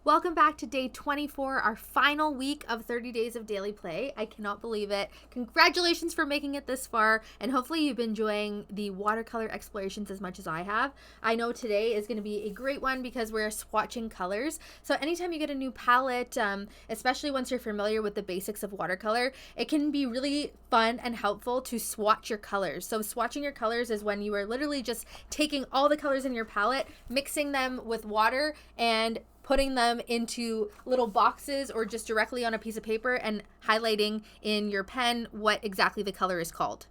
Welcome back to day 24, our final week of 30 days of daily play. I cannot believe it. Congratulations for making it this far, and hopefully you've been enjoying the watercolor explorations as much as I have. I know today is going to be a great one because we're swatching colors. So anytime you get a new palette, especially once you're familiar with the basics of watercolor, it can be really fun and helpful to swatch your colors. So swatching your colors is when you are literally just taking all the colors in your palette, mixing them with water, and putting them into little boxes or just directly on a piece of paper and highlighting in your pen what exactly the color is called.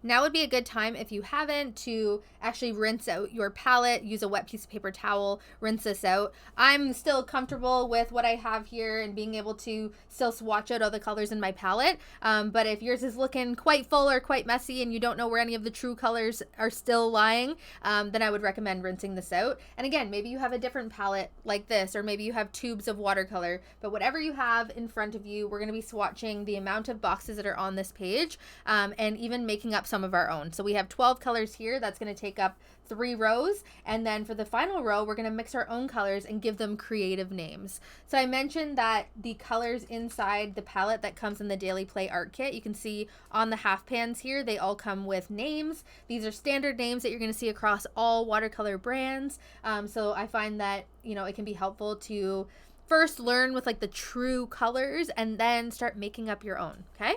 Now would be a good time, if you haven't, to actually rinse out your palette, use a wet piece of paper towel, rinse this out. I'm still comfortable with what I have here and being able to still swatch out all the colors in my palette. But if yours is looking quite full or quite messy and you don't know where any of the true colors are still lying, then I would recommend rinsing this out. And again, maybe you have a different palette like this, or maybe you have tubes of watercolor, but whatever you have in front of you, we're going to be swatching the amount of boxes that are on this page, and even making up some of our own. So we have 12 colors here. That's going to take up 3 rows. And then for the final row, we're going to mix our own colors and give them creative names. So I mentioned that the colors inside the palette that comes in the Daily Play art kit, you can see on the half pans here, they all come with names. These are standard names that you're going to see across all watercolor brands. So I find that, it can be helpful to first learn with like the true colors and then start making up your own. Okay.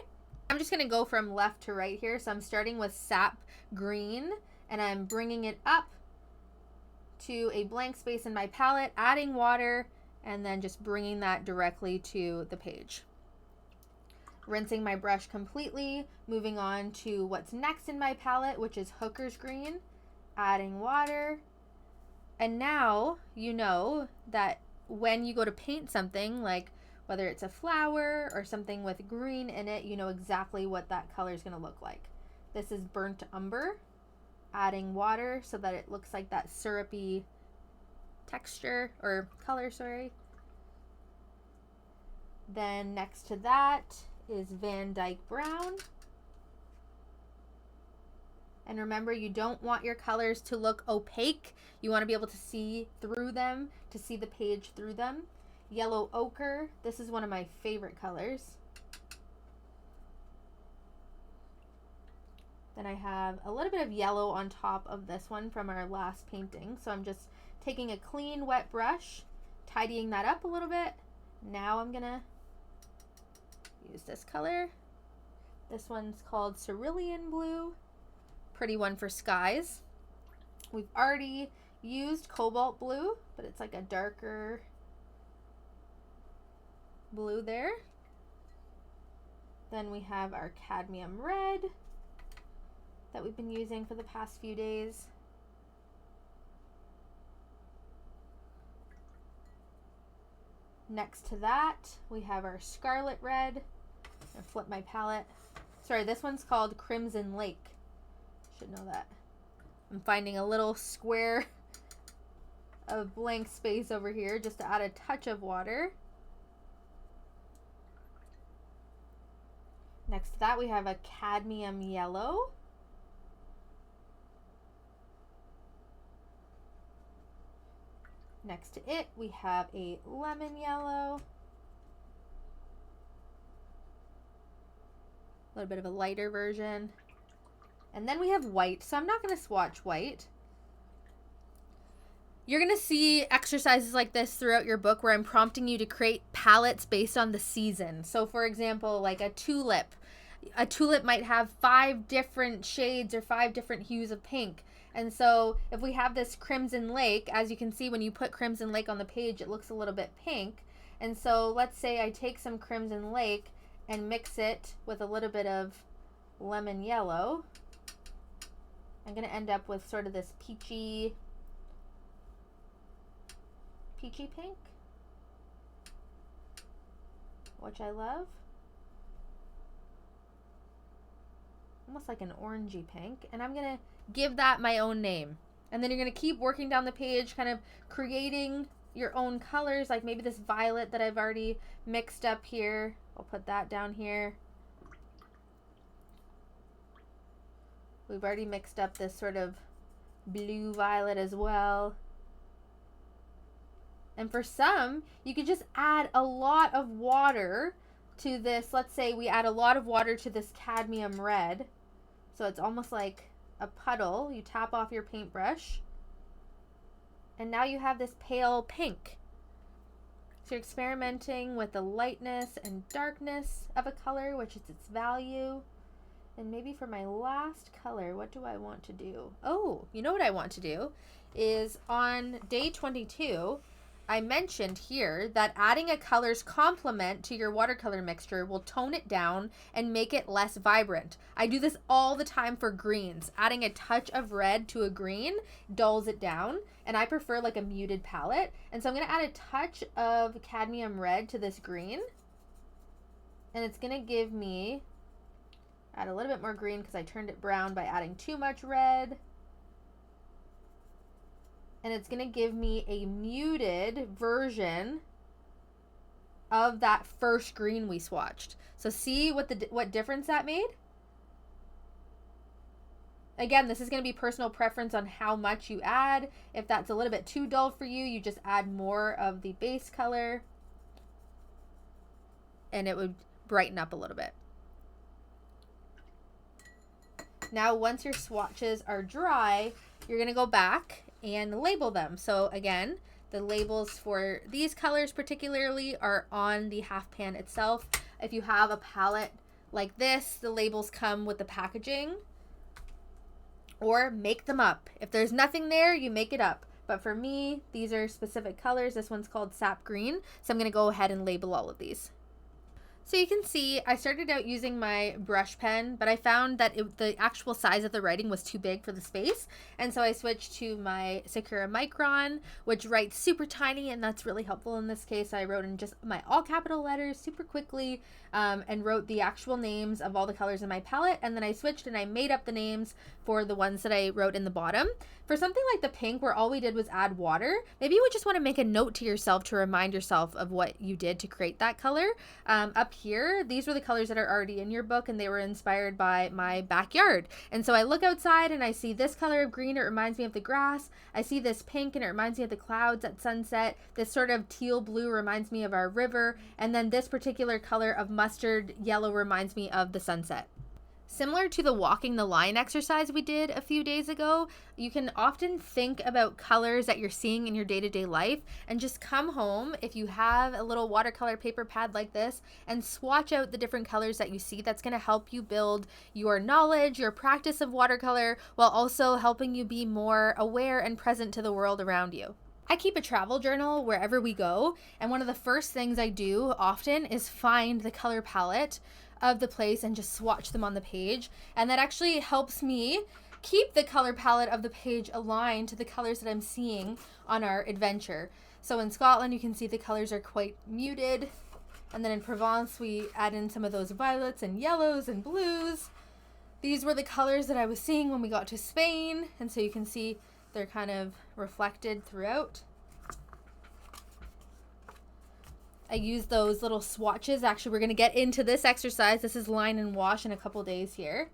I'm just going to go from left to right here. So I'm starting with sap green and I'm bringing it up to a blank space in my palette, adding water, and then just bringing that directly to the page. Rinsing my brush completely, moving on to what's next in my palette, which is hooker's green, adding water. And now you know that when you go to paint something, like whether it's a flower or something with green in it, you know exactly what that color is going to look like. This is burnt umber, adding water so that it looks like that syrupy texture or color, sorry. Then next to that is Van Dyke brown. And remember, you don't want your colors to look opaque. You want to be able to see through them, to see the page through them. Yellow ochre, this is one of my favorite colors. Then I have a little bit of yellow on top of this one from our last painting. So I'm just taking a clean wet brush, tidying that up a little bit. Now I'm gonna use this color. This one's called Cerulean Blue. Pretty one for skies. We've already used cobalt blue, but it's like a darker blue there. Then we have our cadmium red that we've been using for the past few days. Next to that, we have our scarlet red. I'll flip my palette. Sorry, this one's called Crimson Lake. Should know that. I'm finding a little square of blank space over here just to add a touch of water. Next to that, we have a cadmium yellow. Next to it, we have a lemon yellow. A little bit of a lighter version. And then we have white. So I'm not going to swatch white. You're going to see exercises like this throughout your book where I'm prompting you to create palettes based on the season. So for example, like a tulip. A tulip might have 5 different shades or 5 different hues of pink. And so if we have this Crimson Lake, as you can see when you put Crimson Lake on the page, it looks a little bit pink. And so let's say I take some Crimson Lake and mix it with a little bit of lemon yellow. I'm going to end up with sort of this peachy pink, which I love. Almost like an orangey pink. And I'm going to give that my own name. And then you're going to keep working down the page, kind of creating your own colors, like maybe this violet that I've already mixed up here. I'll put that down here. We've already mixed up this sort of blue violet as well. And for some, you could just add a lot of water to this. Let's say we add a lot of water to this cadmium red. So it's almost like a puddle. You tap off your paintbrush. And now you have this pale pink. So you're experimenting with the lightness and darkness of a color, which is its value. And maybe for my last color, what do I want to do? Oh, you know what I want to do is on day 22, I mentioned here that adding a color's complement to your watercolor mixture will tone it down and make it less vibrant. I do this all the time for greens. Adding a touch of red to a green dulls it down, and I prefer like a muted palette. And so I'm going to add a touch of cadmium red to this green, and it's going to give me, add a little bit more green because I turned it brown by adding too much red. And it's going to give me a muted version of that first green we swatched. So see what difference that made? Again, this is going to be personal preference on how much you add. If that's a little bit too dull for you, you just add more of the base color and it would brighten up a little bit. Now, once your swatches are dry, you're going to go back and label them. So again, the labels for these colors particularly are on the half pan itself. If you have a palette like this, the labels come with the packaging, or make them up. If there's nothing there, you make it up. But for me, these are specific colors. This one's called sap green. So I'm going to go ahead and label all of these. So you can see I started out using my brush pen, but I found that the actual size of the writing was too big for the space. And so I switched to my Sakura Micron, which writes super tiny, and that's really helpful in this case. I wrote in just my all capital letters super quickly and wrote the actual names of all the colors in my palette. And then I switched and I made up the names for the ones that I wrote in the bottom. For something like the pink where all we did was add water, maybe you would just want to make a note to yourself to remind yourself of what you did to create that color. Up here, these were the colors that are already in your book, and they were inspired by my backyard. And so I look outside and I see this color of green, it reminds me of the grass. I see this pink and it reminds me of the clouds at sunset. This sort of teal blue reminds me of our river. And then this particular color of mustard yellow reminds me of the sunset. Similar to the walking the line exercise we did a few days ago, you can often think about colors that you're seeing in your day-to-day life and just come home if you have a little watercolor paper pad like this and swatch out the different colors that you see. That's going to help you build your knowledge, your practice of watercolor, while also helping you be more aware and present to the world around you. I keep a travel journal wherever we go, and one of the first things I do often is find the color palette of the place and just swatch them on the page. And that actually helps me keep the color palette of the page aligned to the colors that I'm seeing on our adventure. So in Scotland, you can see the colors are quite muted. And then in Provence, we add in some of those violets and yellows and blues. These were the colors that I was seeing when we got to Spain. And so you can see they're kind of reflected throughout. I use those little swatches. Actually, we're going to get into this exercise. This is line and wash in a couple days here.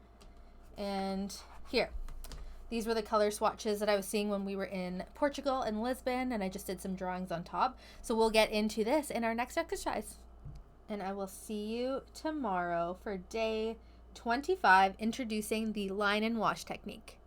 And here, these were the color swatches that I was seeing when we were in Portugal and Lisbon, and I just did some drawings on top. So we'll get into this in our next exercise. And I will see you tomorrow for day 25, introducing the line and wash technique.